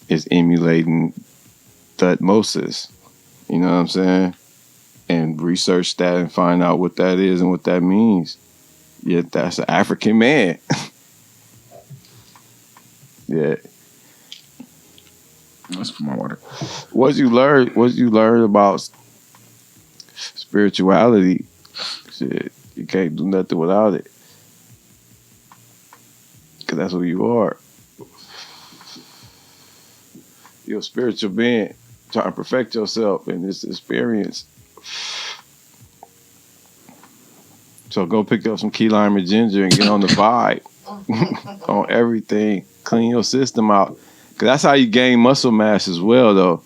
is emulating Thutmose. You know what I'm saying? And research that and find out what that is and what that means. Yet that's an African man. Yeah. That's for my water. What you learn about spirituality, shit, you can't do nothing without it. Because that's who you are. You're a spiritual being. trying to perfect yourself in this experience. So go pick up some key lime and ginger and get on the vibe on everything. Clean your system out. Because that's how you gain muscle mass as well, though.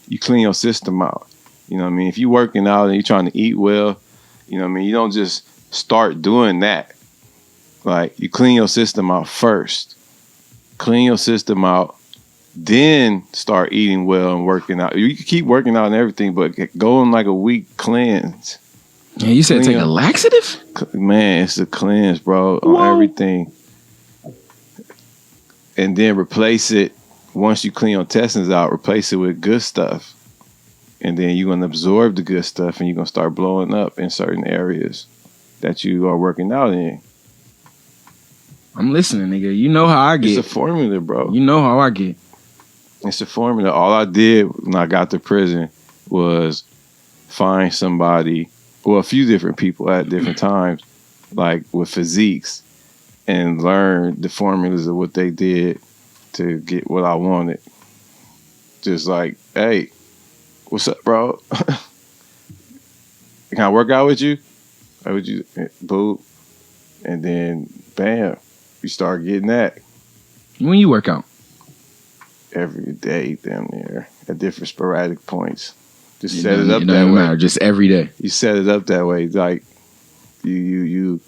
You clean your system out. You know what I mean? If you're working out and you're trying to eat well, you know what I mean? You don't just start doing that. Like, you clean your system out first. Clean your system out. Then start eating well and working out. You can keep working out and everything, but go on like a week cleanse. Yeah, you said take a laxative? Man, it's a cleanse, bro, on everything. And then replace it, once you clean your intestines out, replace it with good stuff. And then you're going to absorb the good stuff and you're going to start blowing up in certain areas that you are working out in. I'm listening, nigga. You know how I get. It's a formula, bro. You know how I get. It's a formula. All I did when I got to prison was find somebody, well, a few different people at different times, like with physiques, and learn the formulas of what they did to get what I wanted. Just like, hey, what's up, bro? Can I work out with you? How would you, boop? And then, bam, you start getting that. When you work out? Every day, damn near, at different sporadic points. Just It set it doesn't- up it that doesn't way. matter, just every day. You set it up that way. Like, you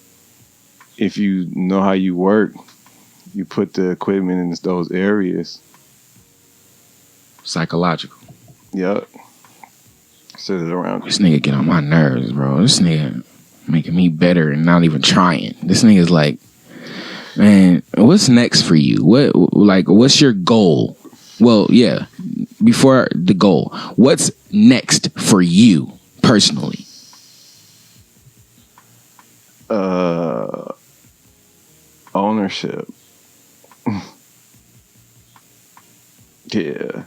if you know how you work, you put the equipment in those areas. Psychological. Yep. Set it around you. This nigga get on my nerves, bro. This nigga making me better and not even trying. This nigga's like, man, what's next for you? What's your goal? Well, yeah, before the goal, what's next for you personally? Ownership. Yeah.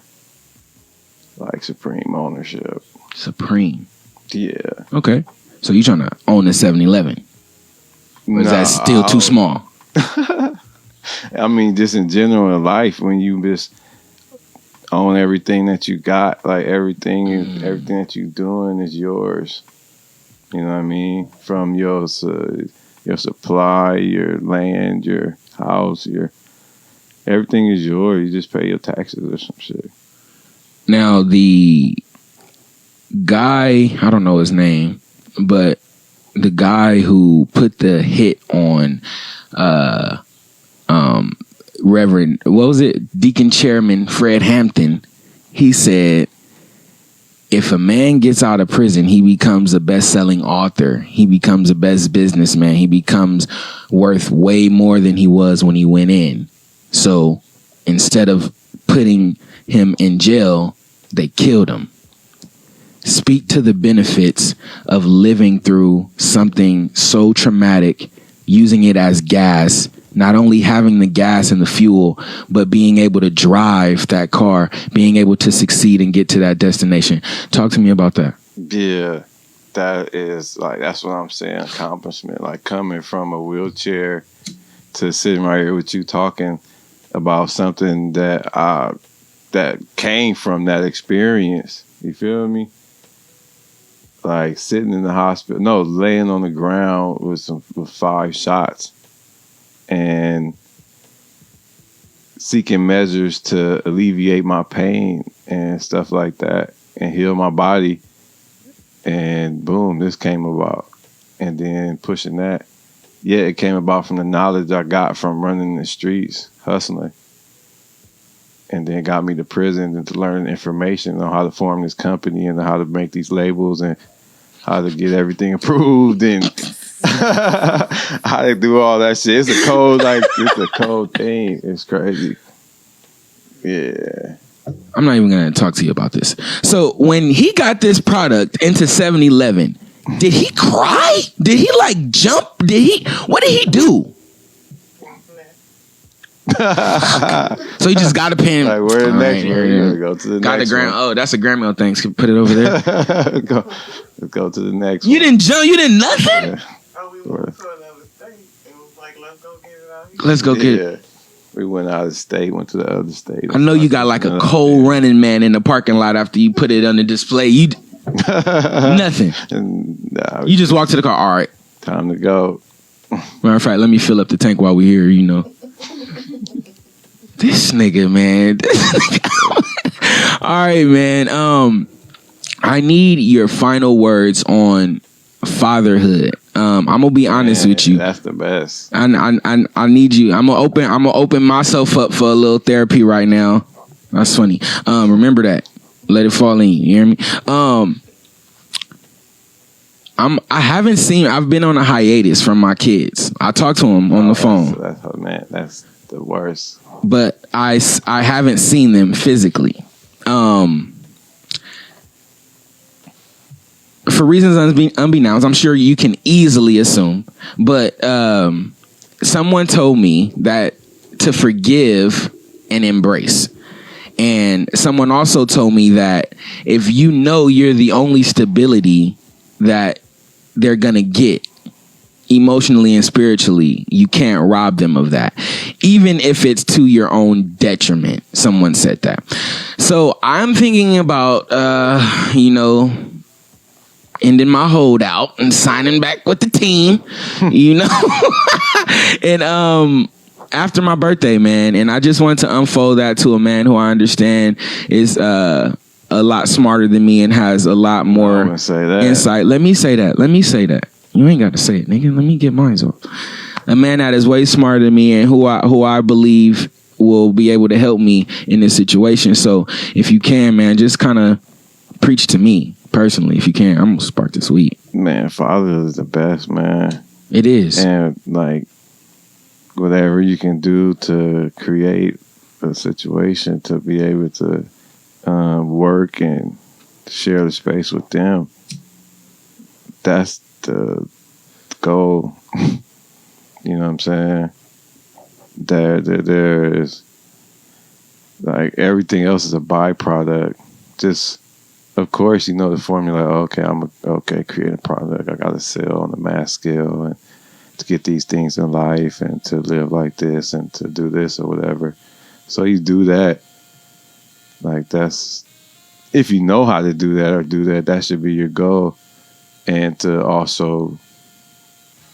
Like supreme ownership. Supreme. Yeah. Okay. So you trying to own the 7-Eleven? Or is that still too small? I mean, just in general in life, when you just own everything that you got, like everything that you're doing is yours. You know what I mean? From your supply, your land, your house, everything is yours. You just pay your taxes or some shit. Now, the guy, I don't know his name, but the guy who put the hit on Reverend, what was it? Deacon Chairman Fred Hampton, he said, if a man gets out of prison, he becomes a best-selling author. He becomes a best businessman. He becomes worth way more than he was when he went in. So instead of putting him in jail, they killed him. Speak to the benefits of living through something so traumatic, using it as gas, not only having the gas and the fuel, but being able to drive that car, being able to succeed and get to that destination. Talk to me about that. Yeah, that is like, that's what I'm saying, accomplishment. Like coming from a wheelchair to sitting right here with you talking about something that came from that experience. You feel me? Like sitting in the hospital, no, laying on the ground with 5 shots and seeking measures to alleviate my pain and stuff like that and heal my body. And boom, this came about. And then pushing that. Yeah, it came about from the knowledge I got from running the streets, hustling. And then got me to prison and to learn information on how to form this company and how to make these labels and how to get everything approved and how to do all that shit. It's a cold thing. It's crazy. Yeah. I'm not even going to talk to you about this. So when he got this product into 7-Eleven, did he cry? Did he like jump? What did he do? So he just got a pen. Like, where the next one? You gotta go to the got next the gram. one. Oh, that's a Grandma thing. Put it over there. Let's go to the next You one. didn't jump. You didn't nothing. Yeah. Oh, we went to another state. It was like, let's go get it out here. Let's go get it. Yeah. We went out of state, went to the other state. I know you got like a cold running man in the parking lot after you put it on the display. You nothing. Nah, You just walk to the car. All right. time to go. Matter of fact, let me fill up the tank while we're here, you know. This nigga, man. All right, man. I need your final words on fatherhood. I'm gonna be honest with you. That's the best. I need you. I'm gonna open myself up for a little therapy right now. That's funny. Remember that. Let it fall in. You hear me? I haven't seen. I've been on a hiatus from my kids. I talked to them on the phone. That's the worst. But I haven't seen them physically. For reasons unbeknownst, I'm sure you can easily assume. But someone told me that to forgive and embrace. And someone also told me that if you know you're the only stability that they're going to get emotionally and spiritually, you can't rob them of that, even if it's to your own detriment. Someone said that. So I'm thinking about, ending my holdout and signing back with the team, and after my birthday, man. And I just wanted to unfold that to a man who I understand is a lot smarter than me and has a lot more insight. Let me say that. You ain't got to say it, nigga. Let me get mine off. A man that is way smarter than me and who I believe will be able to help me in this situation. So if you can, man, just kind of preach to me personally. If you can, I'm gonna spark this weed. Man, father is the best, man. It is. And like whatever you can do to create a situation to be able to work and share the space with them, that's the goal. You know what I'm saying? There is like everything else is a byproduct. Just of course, you know the formula. Okay, create a product. I gotta sell on the mass scale and to get these things in life and to live like this and to do this or whatever. So you do that. Like that's, if you know how to do that, that should be your goal. And to also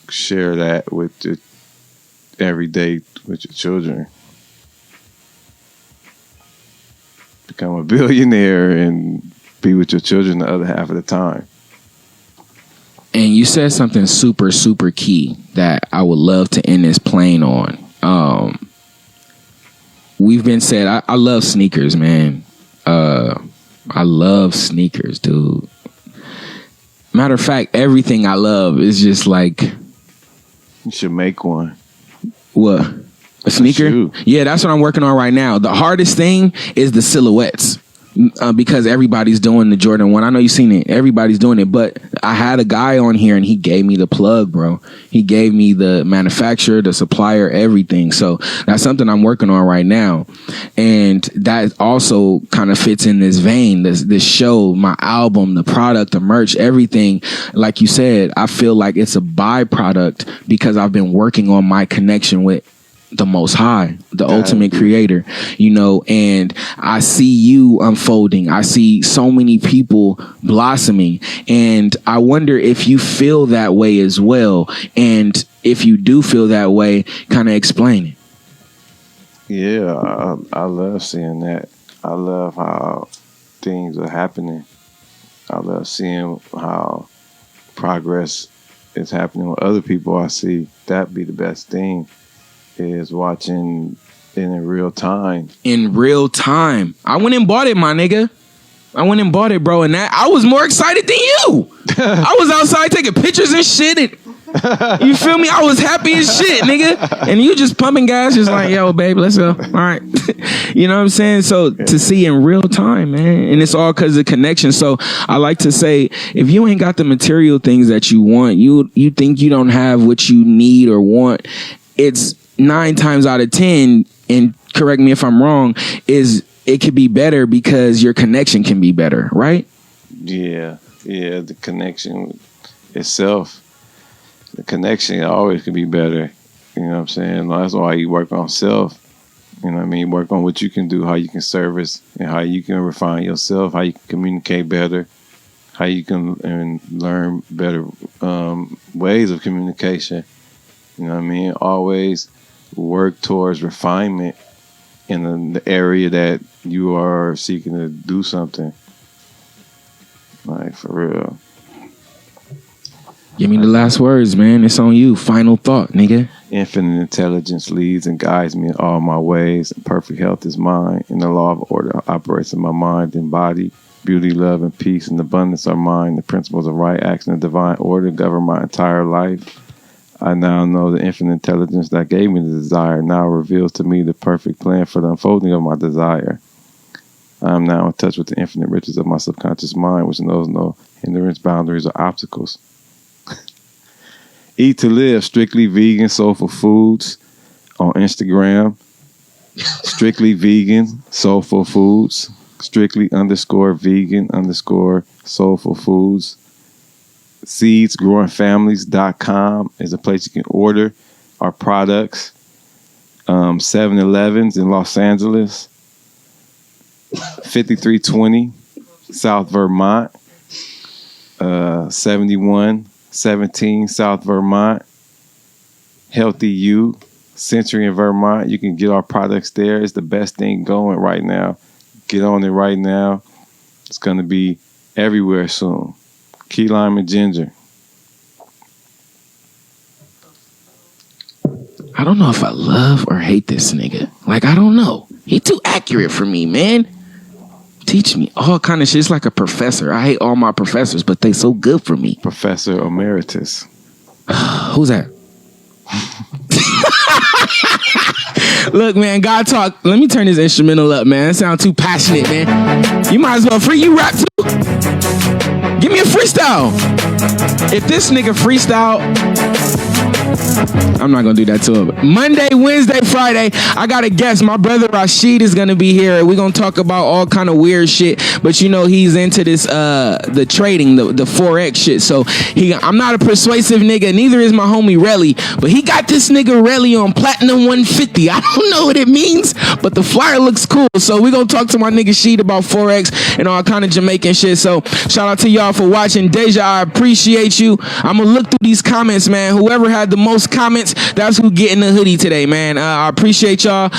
share that with every day with your children. Become a billionaire and be with your children the other half of the time. And you said something super, super key that I would love to end this plane on. We've been said, I love sneakers, man. I love sneakers, dude. Matter of fact, everything I love is just like... You should make one. What? A sneaker? Yeah, that's what I'm working on right now. The hardest thing is the silhouettes. Because everybody's doing the Jordan 1. I know you've seen it. Everybody's doing it. But I had a guy on here and he gave me the plug, bro. He gave me the manufacturer, the supplier, everything. So that's something I'm working on right now. And that also kind of fits in this vein. This show, my album, the product, the merch, everything. Like you said, I feel like it's a byproduct because I've been working on my connection with the Most High, the ultimate creator, and I see you unfolding. I see so many people blossoming, and I wonder if you feel that way as well. And if you do feel that way, kind of explain it. Yeah, I love seeing that. I love how things are happening. I love seeing how progress is happening with other people. I see that be the best thing. Is watching in real time. In real time. I went and bought it, my nigga. I went and bought it, bro. And that I was more excited than you. I was outside taking pictures and shit. You feel me? I was happy as shit, nigga. And you just pumping gas, just like, yo, babe, let's go. All right. You know what I'm saying? So to see in real time, man. And it's all because of connection. So I like to say, if you ain't got the material things that you want, you think you don't have what you need or want, it's 9 times out of 10, and correct me if I'm wrong, is it could be better because your connection can be better, right? Yeah, the connection itself. The connection always can be better. You know what I'm saying? That's why you work on self. You know what I mean? Work on what you can do, how you can service, and how you can refine yourself, how you can communicate better, how you can and learn better ways of communication. You know what I mean? Always work towards refinement in the area that you are seeking to do something. Like, for real. Give me the last words, man. It's on you. Final thought, nigga. Infinite intelligence leads and guides me in all my ways, and perfect health is mine, and the law of order operates in my mind and body. Beauty, love, and peace and abundance are mine. The principles of right action and divine order govern my entire life. I now know the infinite intelligence that gave me the desire now reveals to me the perfect plan for the unfolding of my desire. I am now in touch with the infinite riches of my subconscious mind, which knows no hindrance, boundaries, or obstacles. Eat to live, strictly vegan, soulful foods on Instagram. Strictly vegan, soulful foods. Strictly_vegan_soulful foods. Seedsgrowingfamilies.com is a place you can order our products. 7-Elevens in Los Angeles. 5320 South Vermont. 7117 South Vermont. Healthy You Century in Vermont. You can get our products there. It's the best thing going right now. Get on it right now. It's going to be everywhere soon. Key lime and ginger. I don't know if I love or hate this nigga. Like, I don't know. He too accurate for me, man. Teach me all kind of shit. It's like a professor. I hate all my professors, but they so good for me. Professor Emeritus. Who's that? Look, man, God talk. Let me turn this instrumental up, man. It sounds too passionate, man. You might as well free. You rap too. Give me a freestyle. If this nigga freestyle, I'm not gonna do that to him. Monday, Wednesday, Friday, I got a guest. My brother Rashid is gonna be here. We're gonna talk about all kind of weird shit. But you know he's into this the trading, the Forex shit. So I'm not a persuasive nigga, neither is my homie Relly. But he got this nigga Relly on Platinum 150. I don't know what it means, but the flyer looks cool. So we're gonna talk to my nigga Sheed about Forex and all kind of Jamaican shit. So shout out to y'all for watching. Deja, I appreciate you. I'm gonna look through these comments, man. Whoever had the most comments, that's who getting the hoodie today, man. I appreciate y'all.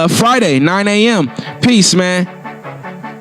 Friday, 9 a.m. Peace, man.